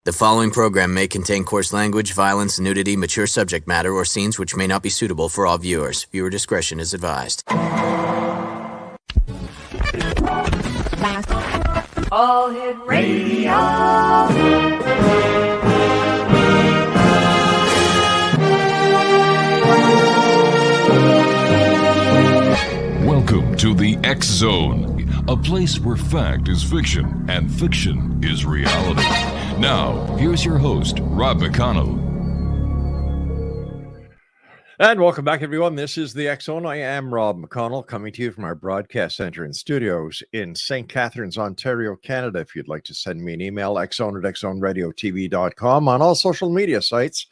The following program may contain coarse language, violence, nudity, mature subject matter, or scenes which may not be suitable for all viewers. Viewer discretion is advised. All Hit Radio. Welcome to the X Zone, a place where fact is fiction and fiction is reality. Now, here's your host, Rob McConnell. And welcome back, everyone. This is the X Zone. I am Rob McConnell, coming to you from our broadcast center and studios in St. Catharines, Ontario, Canada. If you'd like to send me an email, xzone@xzoneradiotv.com, on all social media sites,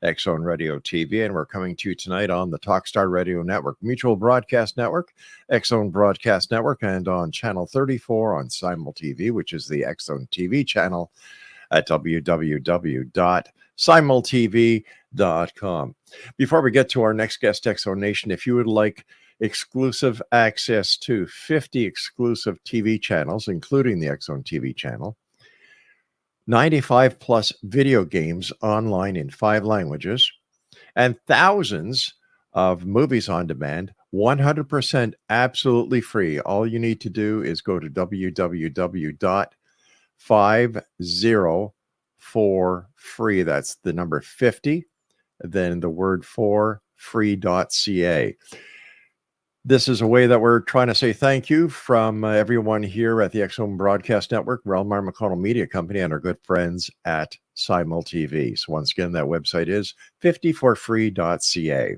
X Zone Radio TV. And we're coming to you tonight on the Talkstar Radio Network, Mutual Broadcast Network, X Zone Broadcast Network, and on Channel 34 on Simul TV, which is the X Zone TV channel at www.simultv.com. Before we get to our next guest, X Zone Nation, if you would like exclusive access to 50 exclusive TV channels, including the X Zone TV channel, 95 plus video games online in 5 languages, and thousands of movies on demand, 100% absolutely free. All you need to do is go to www.50for-free. That's the number 50, then the word for free.ca. This is a way that we're trying to say thank you from everyone here at the X Zone Broadcast Network, Relmar McConnell Media Company, and our good friends at Simul TV. So once again, that website is 50forfree.ca.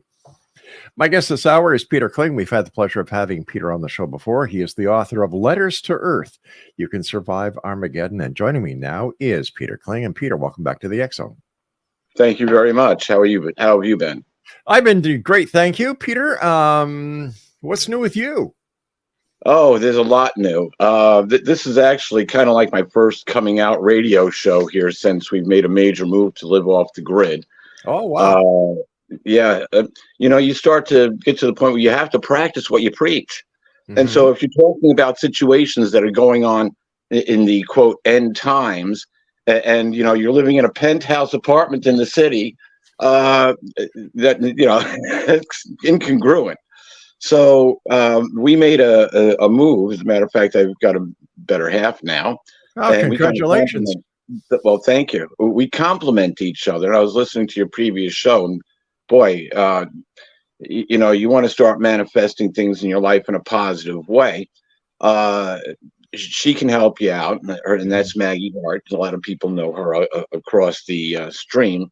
My guest this hour is Peter Kling. We've had the pleasure of having Peter on the show before. He is the author of Letters to Earth, You Can Survive Armageddon. And joining me now is Peter Kling. And Peter, welcome back to the X Zone. Thank you very much. How are you? How have you been? I've been doing great. Thank you, Peter. What's new with you? Oh, there's a lot new. This is actually kind of like my first coming out radio show here since we've made a major move to live off the grid. Oh, wow. You start to get to the point where you have to practice what you preach. Mm-hmm. And so if you're talking about situations that are going on in the quote end times, and you're living in a penthouse apartment in the city, it's incongruent. So we made a move. As a matter of fact, I've got a better half now. Oh, and congratulations. Well, thank you. We complement each other. I was listening to your previous show, and boy, you want to start manifesting things in your life in a positive way. She can help you out, and that's Maggie Hart. A lot of people know her across the stream,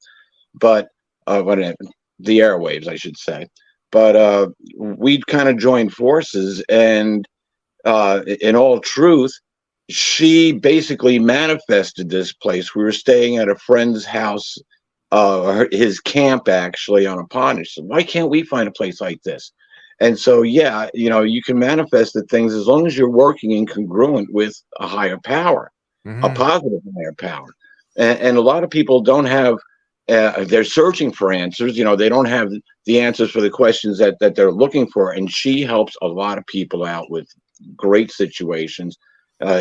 but the airwaves, I should say. But we kind of joined forces, and in all truth, she basically manifested this place. We were staying at a friend's house, his camp actually, on a pond. And she said, "Why can't we find a place like this?" And so, you can manifest the things as long as you're working in congruent with a higher power, mm-hmm. a positive higher power. And a lot of people don't have. They're searching for answers. They don't have the answers for the questions that they're looking for. And she helps a lot of people out with great situations.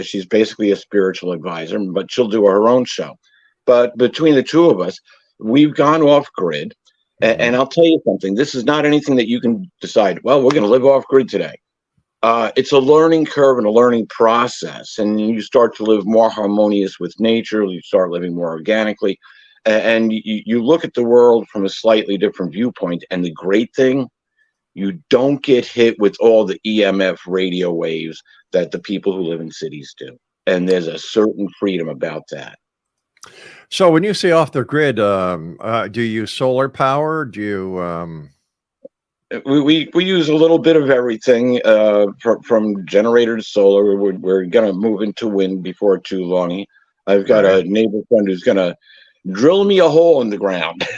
She's basically a spiritual advisor, but she'll do her own show. But between the two of us, we've gone off grid. Mm-hmm. And I'll tell you something. This is not anything that you can decide, well, we're going to live off grid today. It's a learning curve and a learning process. And you start to live more harmonious with nature. You start living more organically. And you look at the world from a slightly different viewpoint. And the great thing, you don't get hit with all the EMF radio waves that the people who live in cities do. And there's a certain freedom about that. So when you say off the grid, do you use solar power? Do you... We use a little bit of everything, from generator to solar. We're going to move into wind before too long. I've got a neighbor friend who's going to drill me a hole in the ground.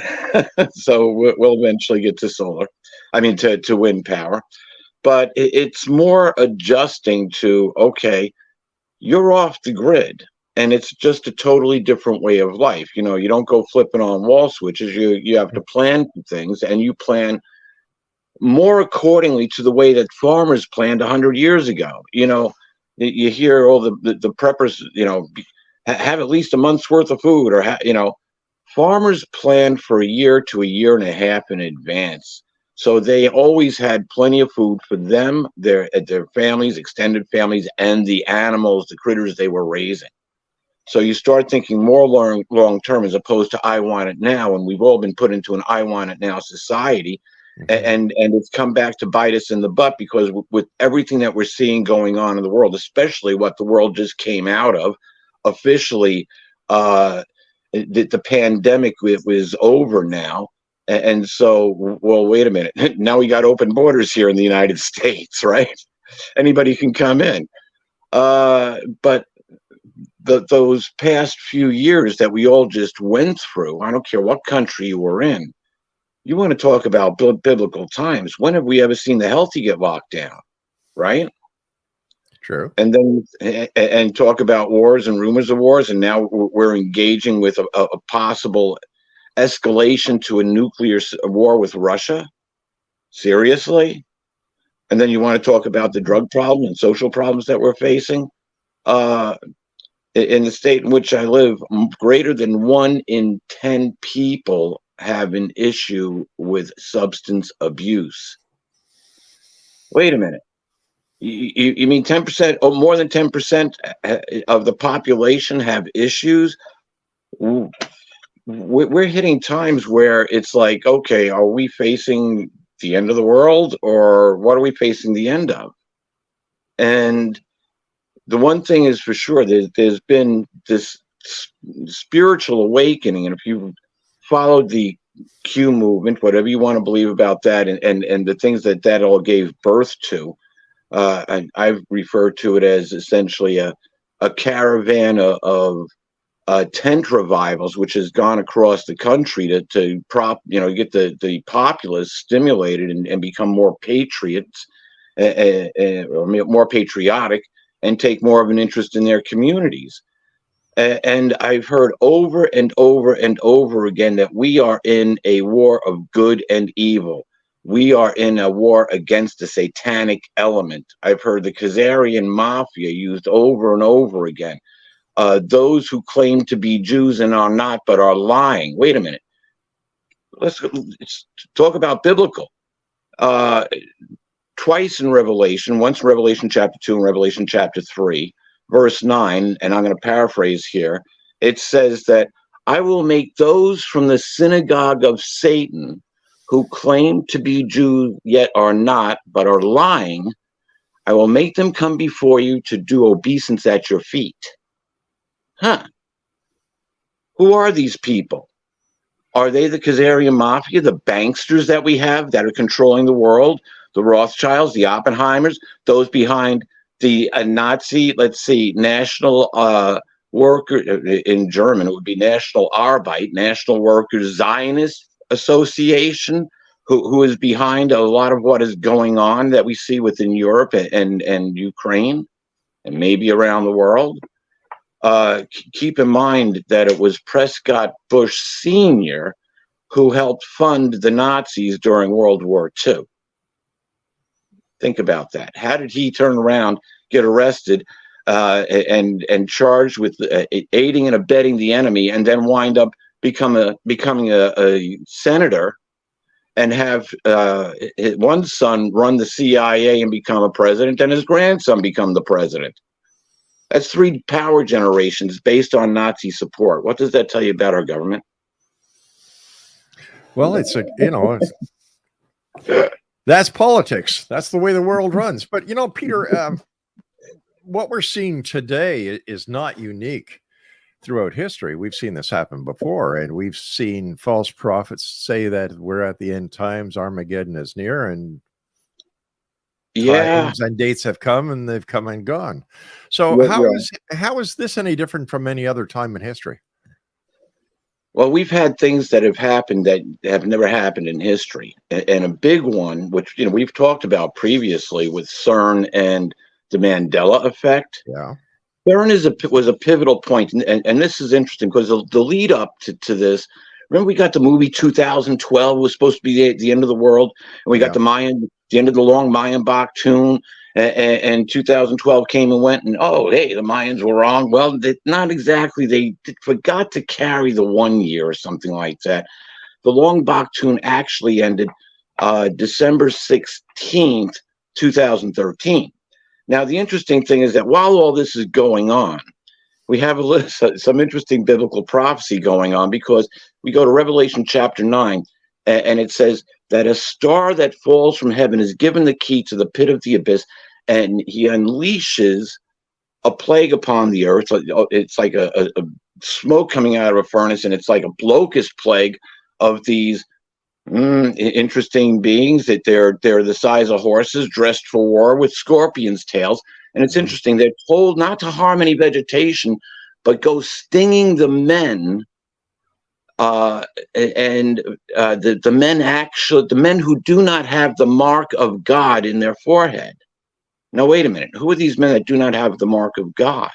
So we'll eventually get to solar. I mean, to wind power. But it's more adjusting to, okay, you're off the grid. And it's just a totally different way of life. You don't go flipping on wall switches. You have to plan things, and you plan more accordingly to the way that farmers planned 100 years ago. You hear all the preppers, have at least a month's worth of food, or farmers plan for a year to a year and a half in advance. So they always had plenty of food for them, their families, extended families, and the animals, the critters they were raising. So you start thinking more long term as opposed to I want it now. And we've all been put into an I want it now society. And it's come back to bite us in the butt, because with everything that we're seeing going on in the world, especially what the world just came out of officially, the pandemic was over now. And so, well, wait a minute. Now we got open borders here in the United States, right? Anybody can come in. But those past few years that we all just went through, I don't care what country you were in, you want to talk about biblical times. When have we ever seen the healthy get locked down, right? True. And then and talk about wars and rumors of wars, and now we're engaging with a possible escalation to a nuclear war with Russia. Seriously? And then you want to talk about the drug problem and social problems that we're facing. In the state in which I live, greater than 1 in 10 people have an issue with substance abuse. Wait a minute. You mean 10% or more than 10% of the population have issues? We're hitting times where it's like, okay, are we facing the end of the world, or what are we facing the end of? And the one thing is for sure, there's been this spiritual awakening. And if you've followed the Q movement, whatever you want to believe about that, and the things that all gave birth to, I've referred to it as essentially a caravan of tent revivals, which has gone across the country to get the populace stimulated and become more patriots, or more patriotic, and take more of an interest in their communities. And I've heard over and over and over again that we are in a war of good and evil. We are in a war against the satanic element. I've heard the Khazarian mafia used over and over again. Those who claim to be Jews and are not, but are lying. Wait a minute. Let's talk about biblical. Twice in Revelation, once in Revelation chapter 2 and Revelation chapter 3, verse 9, and I'm going to paraphrase here, it says that I will make those from the synagogue of Satan who claim to be Jews yet are not, but are lying. I will make them come before you to do obeisance at your feet. Huh. Who are these people? Are they the Khazarian mafia, the banksters that we have that are controlling the world? The Rothschilds, the Oppenheimers, those behind the Nazi, National Worker, in German, it would be National Arbeit, National Workers Zionist Association, who is behind a lot of what is going on that we see within Europe and Ukraine, and maybe around the world. Keep in mind that it was Prescott Bush Sr. who helped fund the Nazis during World War II. Think about that. How did he turn around, get arrested, and charged with aiding and abetting the enemy, and then wind up becoming a senator, and have one son run the CIA and become a president, and his grandson become the president? That's 3 power generations based on Nazi support. What does that tell you about our government? Well, that's politics. That's the way the world runs. But, Peter, what we're seeing today is not unique throughout history. We've seen this happen before, and we've seen false prophets say that we're at the end times, Armageddon is near, and times and dates have come, and they've come and gone. So how is this any different from any other time in history? Well, we've had things that have happened that have never happened in history. And a big one, which we've talked about previously with CERN and the Mandela effect. Yeah. CERN was a pivotal point. And this is interesting because the lead up to this, remember we got the movie 2012 was supposed to be the end of the world. And we got the end of the long Mayan Bach tune. And 2012 came and went, and oh, hey, the Mayans were wrong. Well, not exactly. They forgot to carry the 1 year or something like that. The Long Bak Tune actually ended December 16th, 2013. Now, the interesting thing is that while all this is going on, we have some interesting biblical prophecy going on, because we go to Revelation chapter 9, and it says that a star that falls from heaven is given the key to the pit of the abyss, and he unleashes a plague upon the earth. It's like a smoke coming out of a furnace, and it's like a locust plague of these interesting beings that they're the size of horses, dressed for war, with scorpions' tails. And it's interesting, they're told not to harm any vegetation, but go stinging the men. The men who do not have the mark of God in their forehead. Now, wait a minute. Who are these men that do not have the mark of God?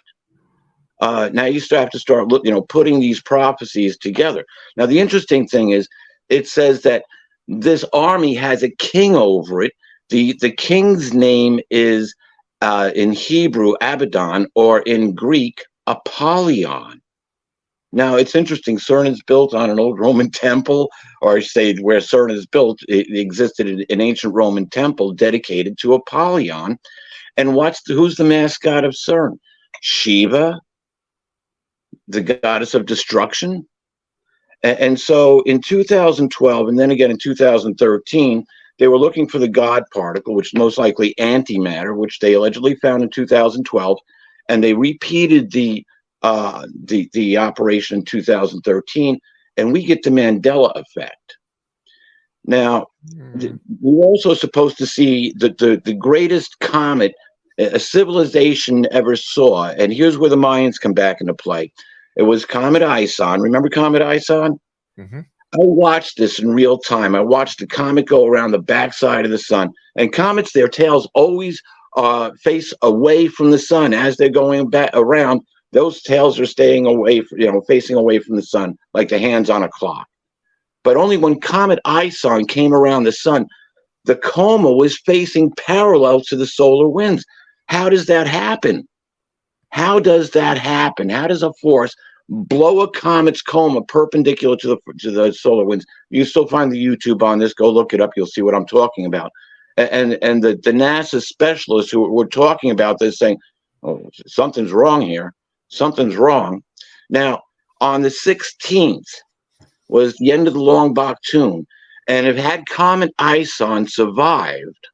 Now you have to start putting these prophecies together. Now, the interesting thing is, it says that this army has a king over it. The king's name is in Hebrew Abaddon, or in Greek Apollyon. Now, it's interesting. CERN is built on an old Roman temple, or I say where CERN is built, it existed an ancient Roman temple dedicated to Apollyon. And who's the mascot of CERN? Shiva, the goddess of destruction. And so in 2012, and then again in 2013, they were looking for the God particle, which is most likely antimatter, which they allegedly found in 2012, and they repeated the operation in 2013, and we get the Mandela effect. Now, we're also supposed to see the greatest comet a civilization ever saw, and here's where the Mayans come back into play. It was Comet Ison. Remember Comet Ison? Mm-hmm. I watched this in real time. I watched the comet go around the backside of the sun. And comets, their tails always face away from the sun as they're going back around. Those tails are staying away, facing away from the sun, like the hands on a clock. But only when Comet Ison came around the sun, the coma was facing parallel to the solar winds. How does that happen? How does that happen? How does a force blow a comet's coma perpendicular to the solar winds? You still find the YouTube on this. Go look it up. You'll see what I'm talking about. And the NASA specialists who were talking about this saying, oh, something's wrong here. Something's wrong. Now, on the 16th was the end of the Long Bak Tune. And if had Comet Ison survived,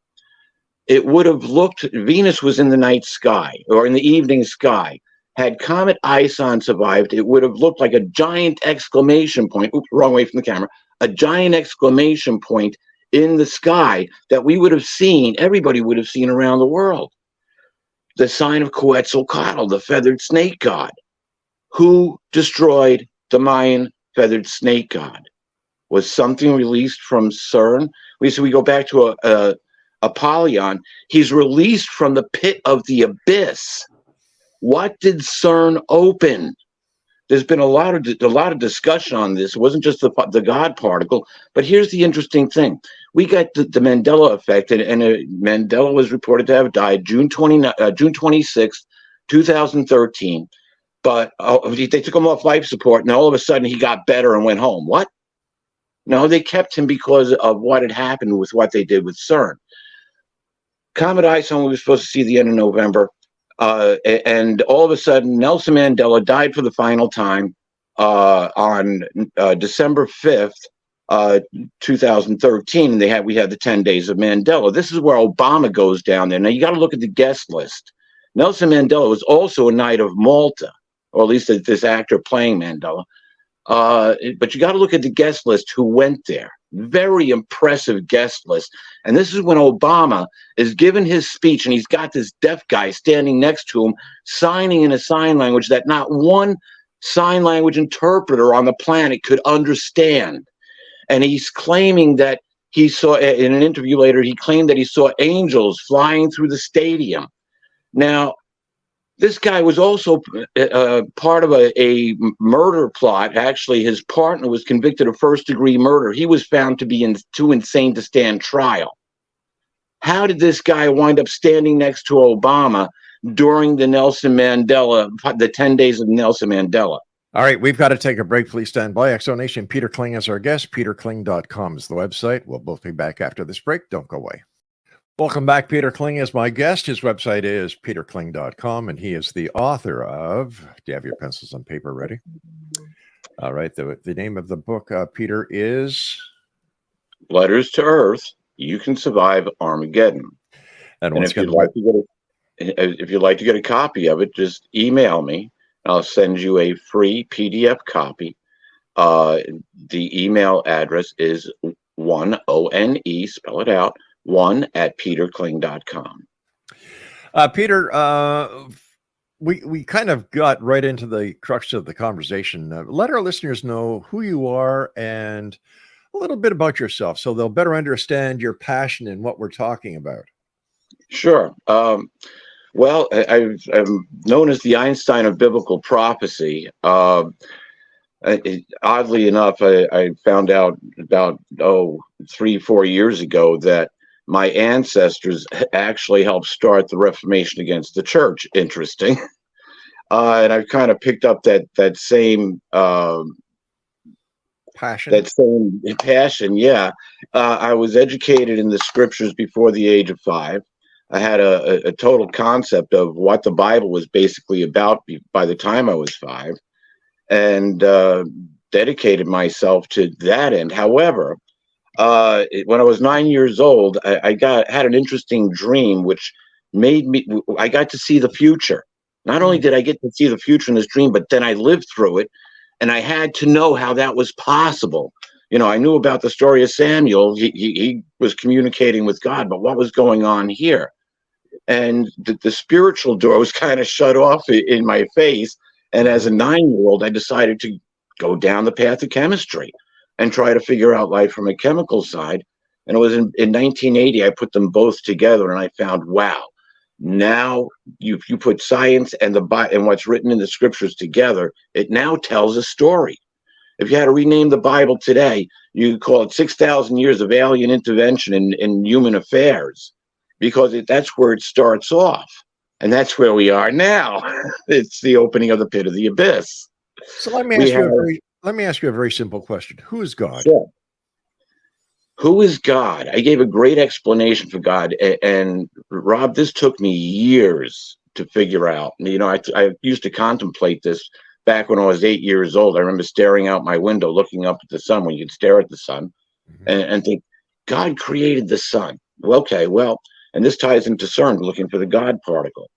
it would have looked, Venus was in the night sky, or in the evening sky. Had Comet Ison survived, it would have looked like a giant exclamation point. Oops, wrong way from the camera. A giant exclamation point in the sky that we would have seen, everybody would have seen around the world. The sign of Quetzalcoatl, the feathered snake god. Who destroyed the Mayan feathered snake god? Was something released from CERN? We go back to Apollyon. He's released from the pit of the abyss. What did CERN open? There's been a lot of discussion on this. It wasn't just the God particle, but here's the interesting thing. We got the Mandela effect, and Mandela was reported to have died June 26th, 2013. But they took him off life support, and all of a sudden he got better and went home. What? No, they kept him because of what had happened with what they did with CERN. Comet Ison, we were supposed to see the end of November. And all of a sudden, Nelson Mandela died for the final time on December 5th, 2013. And we had the 10 days of Mandela. This is where Obama goes down there. Now, you got to look at the guest list. Nelson Mandela was also a Knight of Malta, or at least this actor playing Mandela. But you got to look at the guest list who went there. Very impressive guest list. And this is when Obama is giving his speech, and he's got this deaf guy standing next to him, signing in a sign language that not one sign language interpreter on the planet could understand. And he's claiming that he saw, in an interview later, he claimed that he saw angels flying through the stadium. Now, this guy was also part of a murder plot. Actually, his partner was convicted of first-degree murder. He was found to be too insane to stand trial. how did this guy wind up standing next to Obama during the 10 days of Nelson Mandela? All right, we've got to take a break. Please stand by. Exonation, Peter Kling is our guest. PeterKling.com is the website. We'll both be back after this break. Don't go away. Welcome back. Peter Kling is my guest. His website is PeterKling.com, and he is the author of, do you have your pencils and paper ready? All right, the name of the book, Peter, is? Letters to Earth, You Can Survive Armageddon. And if you'd like to get a copy of it, just email me. I'll send you a free PDF copy. The email address is one, O-N-E, spell it out, 1@peterkling.com. Peter, we kind of got right into the crux of the conversation. Let our listeners know who you are and a little bit about yourself so they'll better understand your passion and what we're talking about. Sure. Well, I'm known as the Einstein of biblical prophecy. Oddly enough, I found out about 3-4 years ago that my ancestors actually helped start the Reformation against the church. Interesting. And I've kind of picked up that same passion. That same passion, yeah. I was educated in the scriptures before the age of 5. I had a total concept of what the Bible was basically about by the time I was 5, and dedicated myself to that end. However, when I was 9 years old, I had an interesting dream, which I got to see the future. Not only did I get to see the future in this dream, but then I lived through it, and I had to know how that was possible. You know, I knew about the story of Samuel. He was communicating with God, but what was going on here? And the spiritual door was kind of shut off in my face. And as a 9-year-old, I decided to go down the path of chemistry and try to figure out life from a chemical side. And it was in 1980, I put them both together, and I found, wow, now you put science and and what's written in the scriptures together, it now tells a story. If you had to rename the Bible today, you could call it 6,000 years of alien intervention in human affairs, because that's where it starts off. And that's where we are now. It's the opening of the pit of the abyss. So let me ask you a very simple question. Who is God? Sure. Who is God? I gave a great explanation for God. And Rob, this took me years to figure out. You know, I used to contemplate this back when I was 8 years old. I remember staring out my window, looking up at the sun when you could stare at the sun, and think, God created the sun. Well, okay, well, and this ties into CERN, looking for the God particle.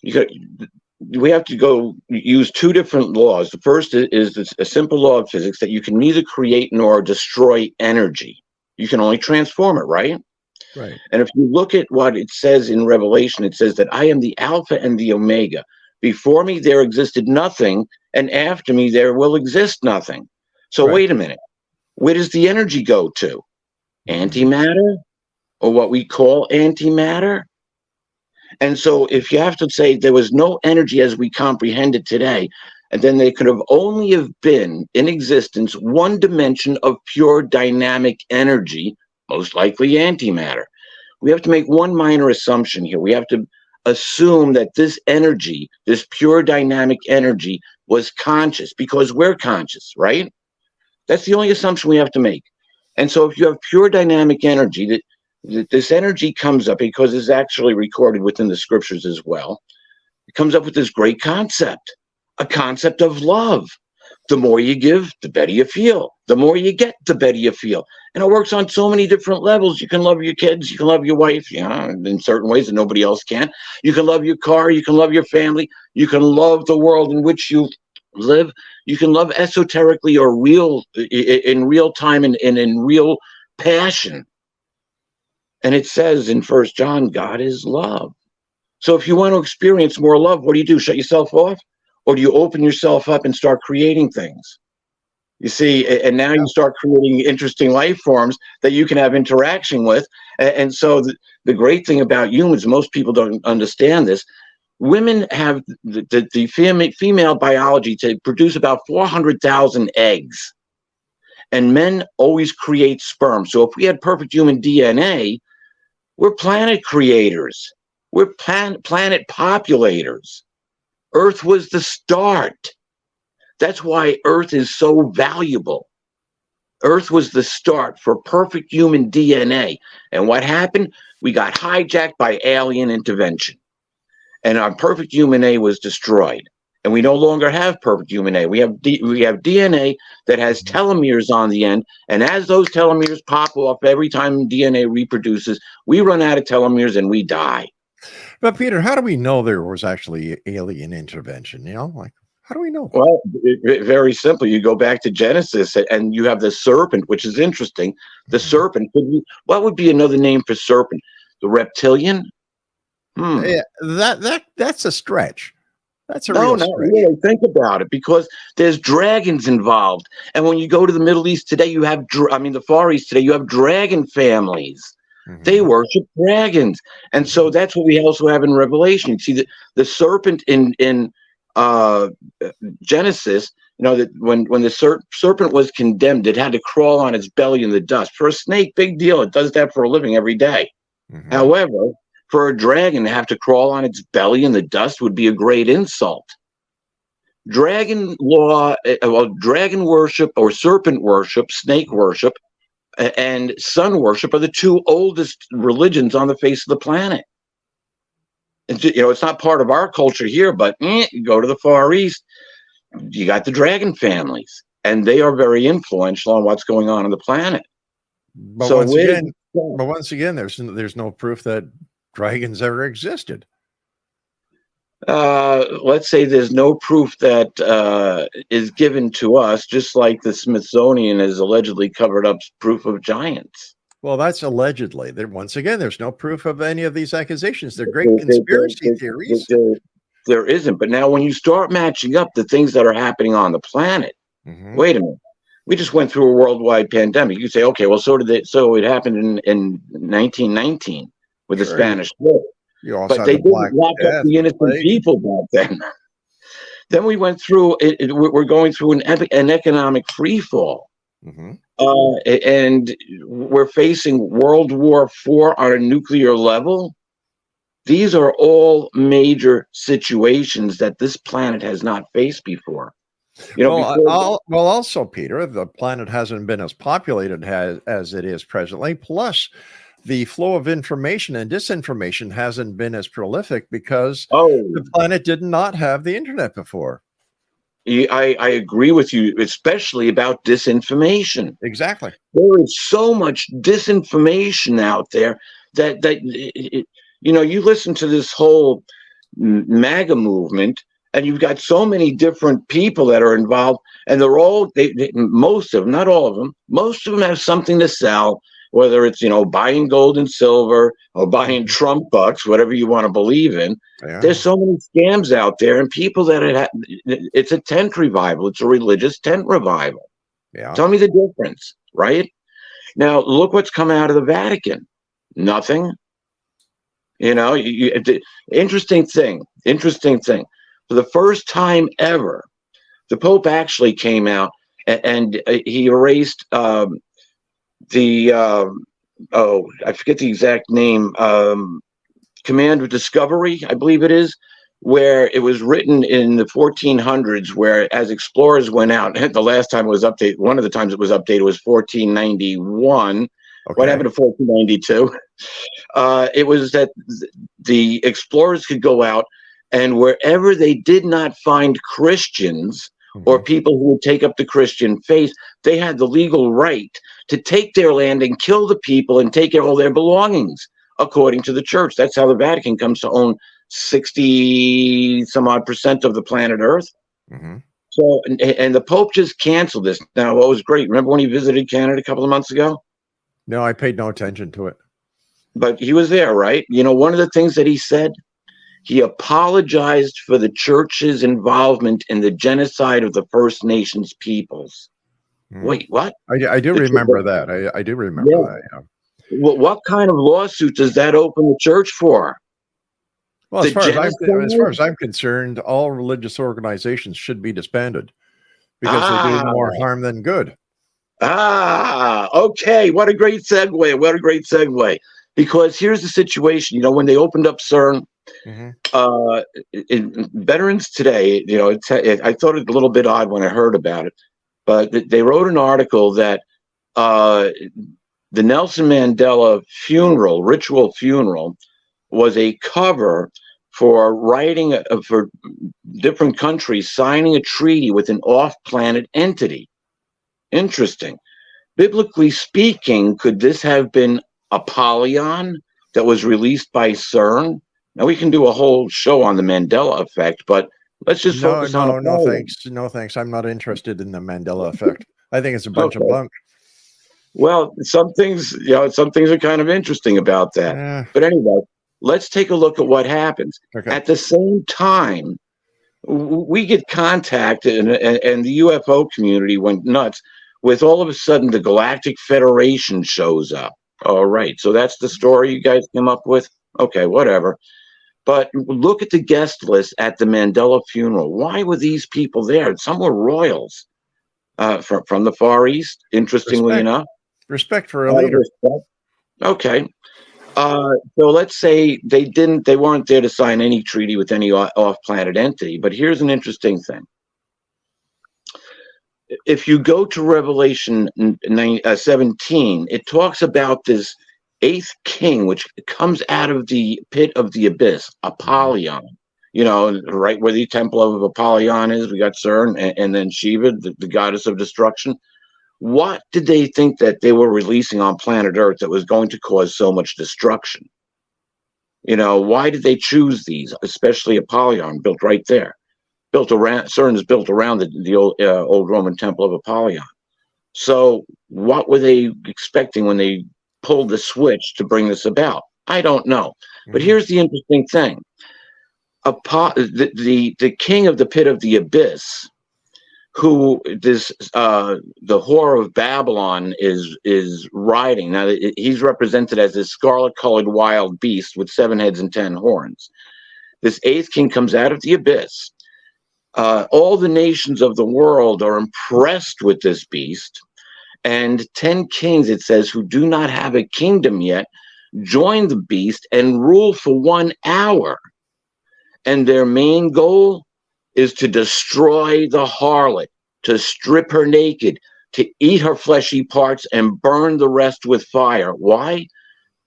We have to go use two different laws. The first is a simple law of physics that you can neither create nor destroy energy. You can only transform it, right? Right. And if you look at what it says in Revelation, it says that I am the Alpha and the Omega. Before me there existed nothing, and after me there will exist nothing. So wait a minute. Where does the energy go to? Antimatter? Or what we call antimatter? And so if you have to say there was no energy as we comprehend it today, and then there could have only have been in existence one dimension of pure dynamic energy, most likely antimatter. We have to make one minor assumption here. We have to assume that this energy, this pure dynamic energy, was conscious, because we're conscious, right? That's the only assumption we have to make. And so if you have pure dynamic energy, that this energy comes up, because it's actually recorded within the scriptures as well. It comes up with this great concept, a concept of love. The more you give, the better you feel. The more you get, the better you feel. And it works on so many different levels. You can love your kids, you can love your wife, you know, in certain ways that nobody else can. You can love your car, you can love your family, you can love the world in which you live. You can love esoterically or in real time and in real passion. And it says in 1 John, God is love. So if you want to experience more love, what do? Shut yourself off? Or do you open yourself up and start creating things? You see, and now you start creating interesting life forms that you can have interaction with. And so the great thing about humans, most people don't understand this, women have the female biology to produce about 400,000 eggs. And men always create sperm. So if we had perfect human DNA, We're planet creators. We're planet populators. Earth was the start. That's why Earth is so valuable. Earth was the start for perfect human DNA. And what happened? We got hijacked by alien intervention. And our perfect human A was destroyed. And we no longer have perfect human A. We have DNA that has telomeres on the end. And as those telomeres pop off every time DNA reproduces, we run out of telomeres and we die. But Peter, how do we know there was actually alien intervention? Like, how do we know? Well, very simple. You go back to Genesis and you have the serpent, which is interesting. The serpent, what would be another name for serpent? The reptilian? Yeah, that's a stretch. That's a no, real stretch. Really think about it, because there's dragons involved. And when you go to the Middle East today, you have, the Far East today, you have dragon families. They worship dragons. And so that's what we also have in Revelation. You see the serpent in Genesis, that when the serpent was condemned, it had to crawl on its belly in the dust. For a snake, big deal. It does that for a living every day. However, for a dragon to have to crawl on its belly in the dust would be a great insult. Dragon worship or serpent worship, snake worship, and sun worship are the two oldest religions on the face of the planet. It's not part of our culture here, but you go to the Far East, you got the dragon families, and they are very influential on what's going on the planet. But once again, there's no proof that dragons ever existed. Let's say there's no proof that is given to us, just like the Smithsonian has allegedly covered up proof of giants. Well, that's allegedly. Once again, there's no proof of any of these accusations. They're great conspiracy theories. There isn't. But now when you start matching up the things that are happening on the planet, wait a minute. We just went through a worldwide pandemic. You say, okay, well, so it happened in 1919 with the Spanish flu. But they didn't lock up the innocent people back then. Then we went through we're going through an economic free fall. And we're facing World War IV on a nuclear level. These are all major situations that this planet has not faced before. Also, Peter, the planet hasn't been as populated as it is presently. Plus, the flow of information and disinformation hasn't been as prolific because the planet did not have the internet before. I agree with you, especially about disinformation. Exactly. There is so much disinformation out there that you listen to this whole MAGA movement, and you've got so many different people that are involved, and they're all most of them, not all of them, most of them have something to sell. Whether it's, buying gold and silver or buying Trump bucks, whatever you want to believe in. Yeah. There's so many scams out there, and people it's a tent revival. It's a religious tent revival. Yeah. Tell me the difference, right? Now, look what's come out of the Vatican. Nothing. Interesting thing. For the first time ever, the Pope actually came out and he erased I forget the exact name, Command of Discovery, I believe it is, where it was written in the 1400s, where as explorers went out, the last time it was updated, one of the times it was updated was 1491. Okay. What happened to 1492? It was that the explorers could go out, and wherever they did not find Christians, or people who would take up the Christian faith, they had the legal right to take their land and kill the people and take all their belongings, according to the church. That's how the Vatican comes to own 60 some odd % of the planet Earth. So, and the Pope just canceled this. Now, what was great, remember when he visited Canada a couple of months ago? No, I paid no attention to it. But he was there, right? One of the things that he said, he apologized for the church's involvement in the genocide of the First Nations peoples. Wait, what? I do remember that. I do remember that. Yeah. Well, what kind of lawsuit does that open the church for? Well, as far as I'm concerned, all religious organizations should be disbanded because they do more harm than good. Okay. What a great segue. Because here's the situation. You know, when they opened up CERN, veterans today, you know, I thought it a little bit odd when I heard about it, but they wrote an article that the Nelson Mandela ritual funeral, was a cover for writing for different countries signing a treaty with an off-planet entity. Interesting. Biblically speaking, could this have been Apollyon that was released by CERN? Now we can do a whole show on the Mandela effect, but let's just focus on Apollyon. No thanks. I'm not interested in the Mandela effect. I think it's a bunch of bunk. Well, some things are kind of interesting about that. Yeah. But anyway, let's take a look at what happens. Okay. At the same time, we get contacted, and the UFO community went nuts with all of a sudden the Galactic Federation shows up. All right, so that's the story you guys came up with? Okay, whatever. But look at the guest list at the Mandela funeral. Why were these people there? Some were royals from the Far East, interestingly enough. Respect for a leader. Okay. So let's say they weren't there to sign any treaty with any off-planet entity. But here's an interesting thing. If you go to Revelation 17, it talks about this eighth king, which comes out of the pit of the abyss, Apollyon. You know, right where the temple of Apollyon is, we got CERN, and then Shiva, the goddess of destruction. What did they think that they were releasing on planet Earth that was going to cause so much destruction? You know, why did they choose these, especially Apollyon, built right there? CERN is built around the old Roman temple of Apollyon. So what were they expecting when they pulled the switch to bring this about? I don't know. But here's the interesting thing. The king of the pit of the abyss, who the whore of Babylon is riding. Now, he's represented as this scarlet-colored wild beast with 7 heads and 10 horns. This eighth king comes out of the abyss. All the nations of the world are impressed with this beast. And 10 kings, it says, who do not have a kingdom yet, join the beast and rule for 1 hour. And their main goal is to destroy the harlot, to strip her naked, to eat her fleshy parts and burn the rest with fire. Why?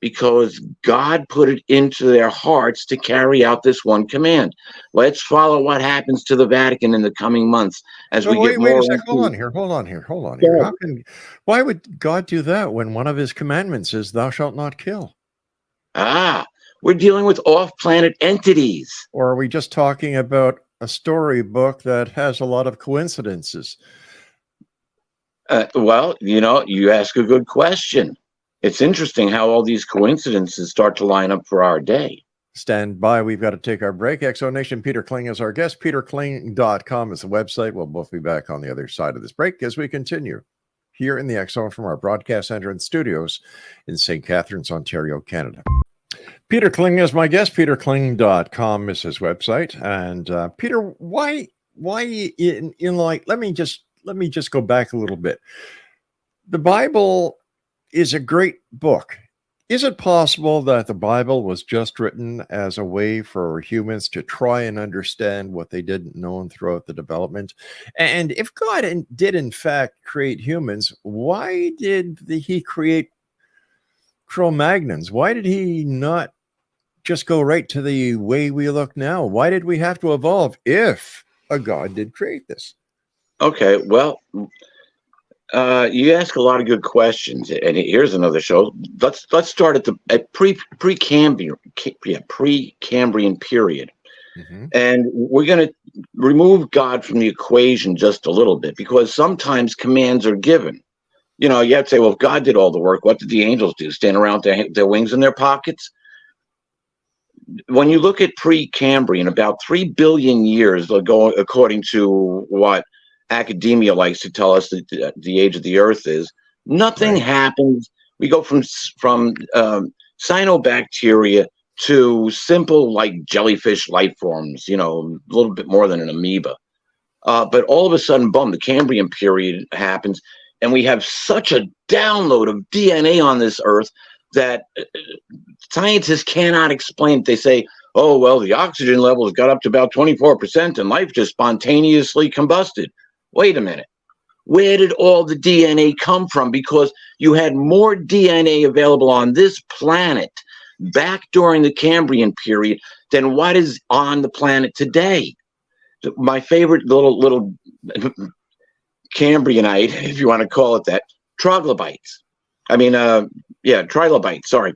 Because God put it into their hearts to carry out this one command. Let's follow what happens to the Vatican in the coming months as we get more. Wait a second. Hold on here. Yeah. Why would God do that when one of his commandments is thou shalt not kill? We're dealing with off-planet entities. Or are we just talking about a storybook that has a lot of coincidences? Well, you know, you ask a good question. It's interesting how all these coincidences start to line up for our day. Stand by. We've got to take our break. Exonation, Peter Kling is our guest. PeterKling.com is the website. We'll both be back on the other side of this break as we continue here in the X Zone from our broadcast center and studios in St. Catharines, Ontario, Canada. Peter Kling is my guest. PeterKling.com is his website. And Peter, why in like, let me just go back a little bit. The Bible is a great book. Is it possible that the Bible was just written as a way for humans to try and understand what they didn't know throughout the development? And if God did in fact create humans, why did he create Cro-Magnons? Why did he not just go right to the way we look now? Why did we have to evolve if a God did create this? Okay, well, you ask a lot of good questions, and here's another show. Let's start at Precambrian period, and we're going to remove God from the equation just a little bit, because sometimes commands are given. You know, you have to say, well, if God did all the work, what did the angels do? Stand around with their wings in their pockets? When you look at Precambrian, about 3 billion years ago, according to what academia likes to tell us that the age of the Earth is, nothing happens. We go from cyanobacteria to simple, like, jellyfish life forms, you know, a little bit more than an amoeba. But all of a sudden, boom, the Cambrian period happens, and we have such a download of DNA on this Earth that scientists cannot explain. They say, oh, well, the oxygen levels got up to about 24% and life just spontaneously combusted. Wait a minute. Where did all the DNA come from? Because you had more DNA available on this planet back during the Cambrian period than what is on the planet today. My favorite little Cambrianite, if you want to call it that, trilobites. Trilobites, sorry.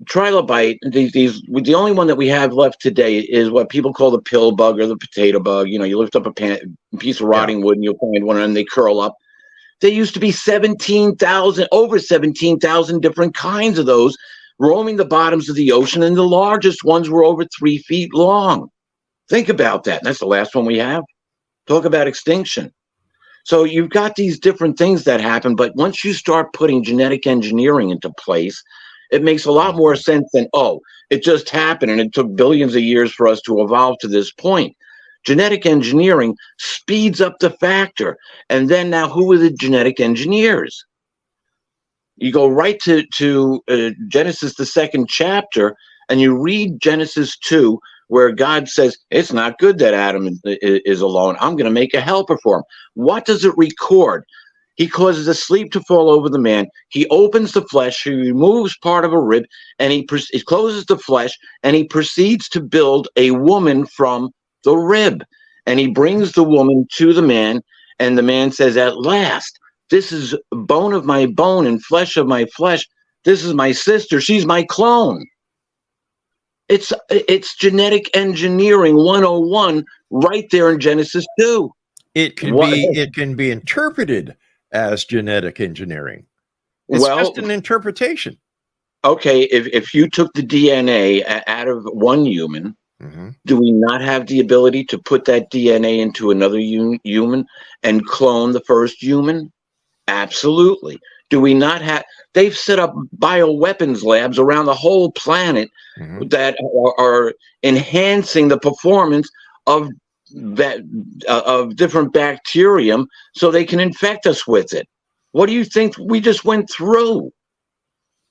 Trilobite, the only one that we have left today is what people call the pill bug or the potato bug. You know, you lift up a piece of rotting wood and you'll find one and they curl up. There used to be over 17,000 different kinds of those roaming the bottoms of the ocean, and the largest ones were over 3 feet long. Think about that. That's the last one we have. Talk about extinction. So you've got these different things that happen, but once you start putting genetic engineering into place, it makes a lot more sense than, oh, it just happened and it took billions of years for us to evolve to this point. Genetic engineering speeds up the factor. And then now, who are the genetic engineers? You go right to Genesis, the 2nd chapter, and you read Genesis 2, where God says, it's not good that Adam is alone. I'm going to make a helper for him. What does it record? He causes a sleep to fall over the man. He opens the flesh. He removes part of a rib, and he closes the flesh, and he proceeds to build a woman from the rib. And he brings the woman to the man, and the man says, at last, this is bone of my bone and flesh of my flesh. This is my sister. She's my clone. It's genetic engineering 101 right there in Genesis 2. It can be interpreted as genetic engineering. It's just an interpretation. Okay, if you took the DNA out of one human, do we not have the ability to put that DNA into another human and clone the first human? Absolutely. Do we not have? They've set up bioweapons labs around the whole planet that are enhancing the performance of different bacterium so they can infect us with it. What do you think we just went through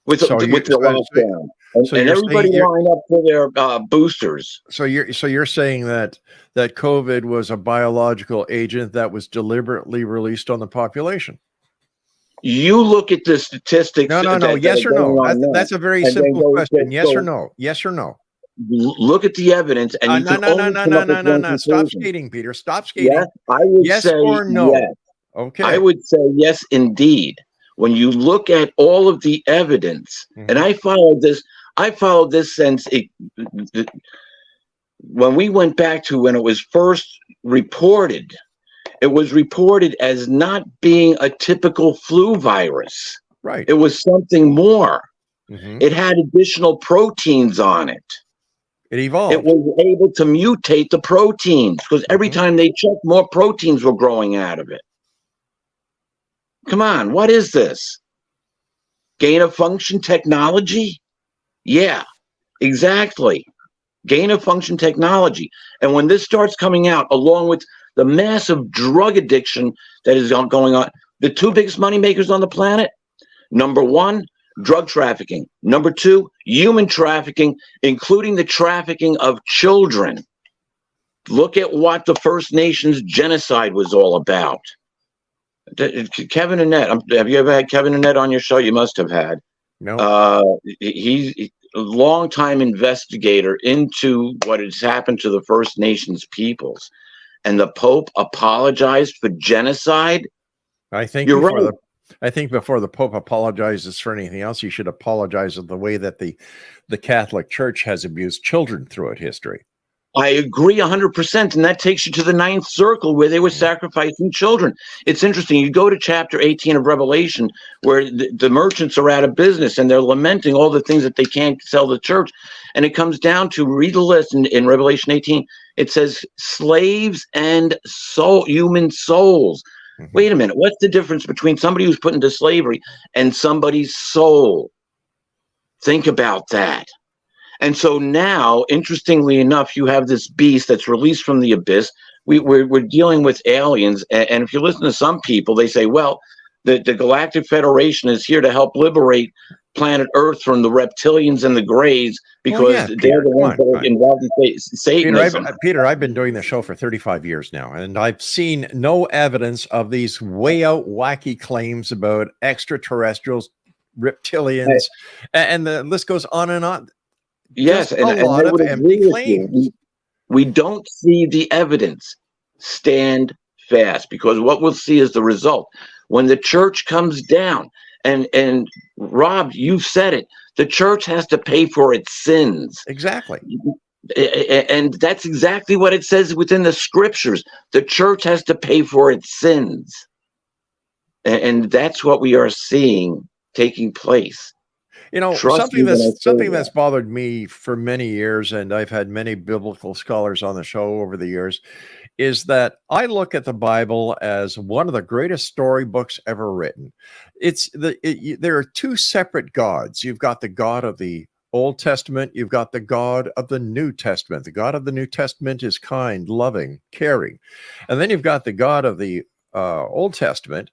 with the lockdown? And everybody lined up for their boosters. So you're saying that COVID was a biological agent that was deliberately released on the population? You look at the statistics. No. Yes or no? That's a very simple question. Yes or no? Yes or no? Look at the evidence, and no. Stop skating, Peter. Stop skating. Yes, I would say or no. Yes. Okay. I would say yes, indeed. When you look at all of the evidence, and I followed this since when we went back to when it was first reported. It was reported as not being a typical flu virus. Right. It was something more. It had additional proteins on it. It evolved. It was able to mutate the proteins because every time they checked, more proteins were growing out of it. Come on, what is this? Gain of function technology? Yeah, exactly. Gain of function technology. And when this starts coming out, along with the massive drug addiction that is going on, the two biggest money makers on the planet, number one, drug trafficking. Number two, human trafficking, including the trafficking of children. Look at what the First Nations genocide was all about. Kevin Annett, have you ever had Kevin Annett on your show? You must have had. No. He's a long-time investigator into what has happened to the First Nations peoples. And the Pope apologized for genocide. I think you're right. I think before the Pope apologizes for anything else, he should apologize for the way that the Catholic Church has abused children throughout history. I agree 100%. And that takes you to the ninth circle where they were sacrificing children. It's interesting. You go to chapter 18 of Revelation where the merchants are out of business and they're lamenting all the things that they can't sell the church. And it comes down to, read the list in Revelation 18. It says slaves and human souls. Wait a minute. What's the difference between somebody who's put into slavery and somebody's soul? Think about that. And so now, interestingly enough, you have this beast that's released from the abyss. We're dealing with aliens. And if you listen to some people, they say, well, the Galactic Federation is here to help liberate planet Earth from the reptilians and the Greys because they're Peter, the ones that are involved in Satanism. Peter, I've been doing the show for 35 years now, and I've seen no evidence of these way out wacky claims about extraterrestrials, reptilians, and the list goes on and on. Yes, and a lot of empty claims. We don't see the evidence. Stand fast, because what we'll see is the result. When the church comes down, and Rob, you've said it, the church has to pay for its sins. Exactly. And that's exactly what it says within the scriptures. The church has to pay for its sins. And that's what we are seeing taking place. You know, something that's bothered me for many years, and I've had many biblical scholars on the show over the years, is that I look at the Bible as one of the greatest storybooks ever written. There are two separate gods. You've got the God of the Old Testament, you've got the God of the New Testament. The God of the New Testament is kind, loving, caring. And then you've got the God of the Old Testament,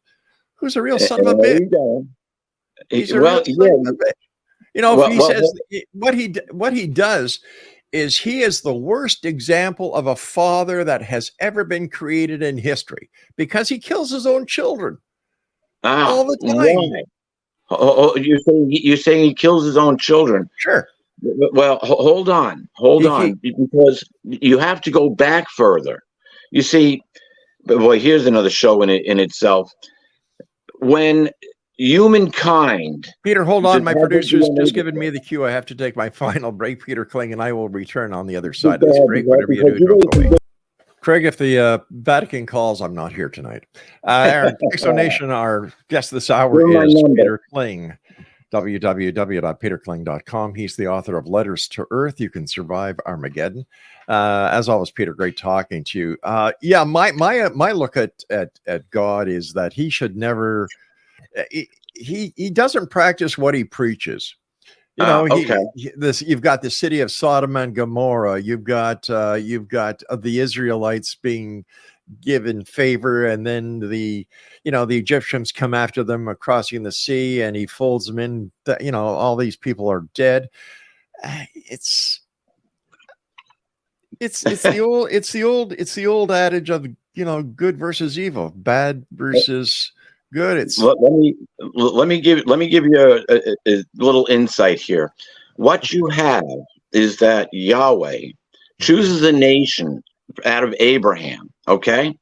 who's a real son of a bitch. He's a real son of a bitch. You know, what he does is he is the worst example of a father that has ever been created in history, because he kills his own children all the time. Oh, you're saying he kills his own children? Sure. Well, hold on, because you have to go back further. You see, boy, here's another show in itself. When humankind, Peter, hold on. My producer's just given me the cue. I have to take my final break. Peter Kling and I will return on the other side of this break. Whatever you do, don't go away. Craig, if the Vatican calls, I'm not here tonight. Our Nation, our guest this hour is Peter Kling. www.peterkling.com. He's the author of Letters to Earth. You Can Survive Armageddon. As always, Peter, great talking to you. My look at God is that he should never. He doesn't practice what he preaches. You know, you've got the city of Sodom and Gomorrah. You've got the Israelites being given favor, and then the Egyptians come after them crossing the sea, and he folds them in. All these people are dead. It's the old adage of good versus evil, bad versus good. Let me give you a little insight here. What you have is that Yahweh chooses a nation out of Abraham. Okay,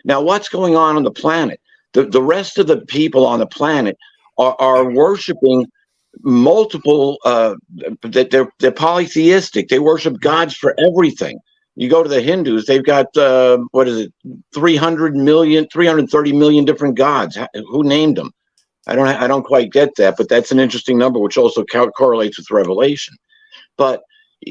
now what's going on the planet? The rest of the people on the planet are worshiping multiple. They're polytheistic. They worship gods for everything. You go to the Hindus, they've got 330 million different gods. Who named them? I don't quite get that, but that's an interesting number, which also correlates with Revelation. But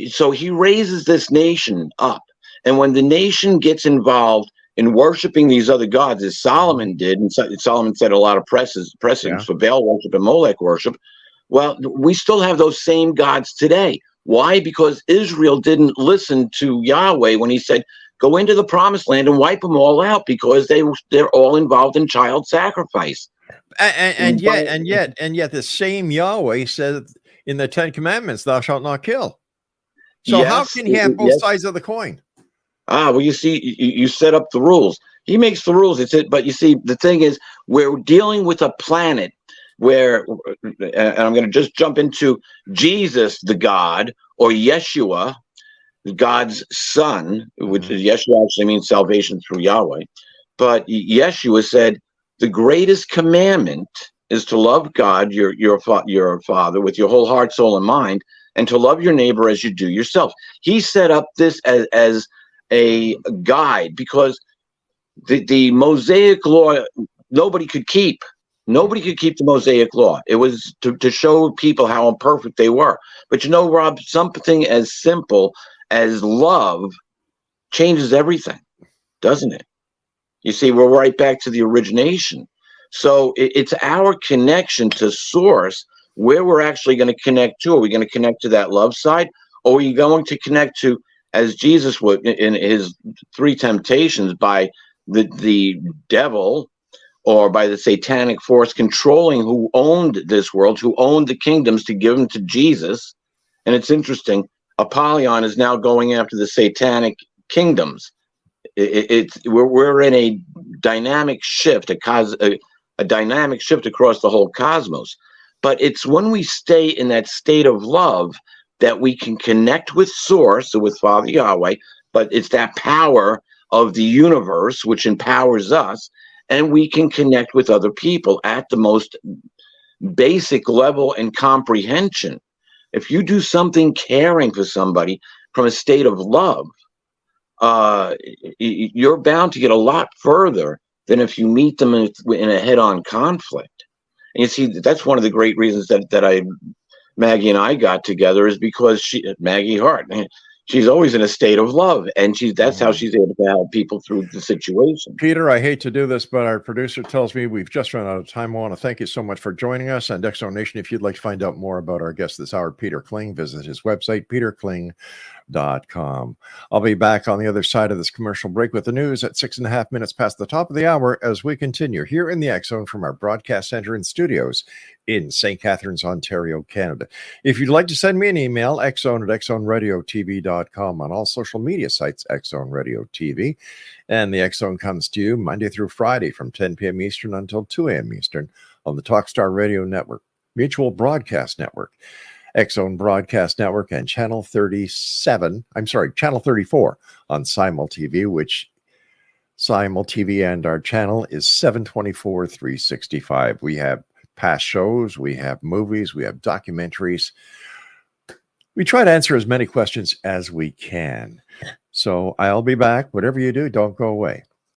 so he raises this nation up, and when the nation gets involved in worshiping these other gods, as Solomon did, and Solomon set a lot of precedents for Baal worship and Molech worship. Well, we still have those same gods today. Why? Because Israel didn't listen to Yahweh when he said, go into the promised land and wipe them all out, because they're all involved in child sacrifice. And yet the same Yahweh said in the 10 Commandments, thou shalt not kill. So how can he have both sides of the coin? Well, you see, you set up the rules. He makes the rules. But you see, the thing is, we're dealing with a planet where, and I'm going to just jump into Jesus, the God, or Yeshua, God's son, which is Yeshua actually means salvation through Yahweh. But Yeshua said, the greatest commandment is to love God, your Father, with your whole heart, soul, and mind, and to love your neighbor as you do yourself. He set up this as a guide, because the Mosaic law, nobody could keep. Nobody could keep the Mosaic law. It was to show people how imperfect they were. But Rob, something as simple as love changes everything, doesn't it? You see, we're right back to the origination. So it's our connection to source where we're actually going to connect to. Are we going to connect to that love side? Or are you going to connect to, as Jesus would in his 3 temptations by the devil, or by the satanic force controlling who owned this world, who owned the kingdoms to give them to Jesus. And it's interesting, Apollyon is now going after the satanic kingdoms. We're in a dynamic shift, a dynamic shift across the whole cosmos. But it's when we stay in that state of love that we can connect with Source, so with Father Yahweh, but it's that power of the universe which empowers us, and we can connect with other people at the most basic level and comprehension. If you do something caring for somebody from a state of love, you're bound to get a lot further than if you meet them in a head-on conflict. And you see, that's one of the great reasons that Maggie and I got together, is because Maggie Hart, she's always in a state of love, and that's how she's able to help people through the situation. Peter, I hate to do this, but our producer tells me we've just run out of time. I want to thank you so much for joining us. And X Zone Nation, if you'd like to find out more about our guest this hour, Peter Kling, visit his website, peterkling.com. I'll be back on the other side of this commercial break with the news at 6.5 minutes past the top of the hour as we continue here in the X Zone from our broadcast center and studios in St. Catharines, Ontario, Canada. If you'd like to send me an email, xzone@xzoneradiotv.com, on all social media sites, Xzone Radio TV. And the X Zone comes to you Monday through Friday from 10 p.m. Eastern until 2 a.m. Eastern on the Talkstar Radio Network, Mutual Broadcast Network, X Zone Broadcast Network, and Channel 34 on Simul TV, which Simul TV and our channel is 724/365. We have past shows, we have movies, we have documentaries. We try to answer as many questions as we can. So I'll be back. Whatever you do, don't go away.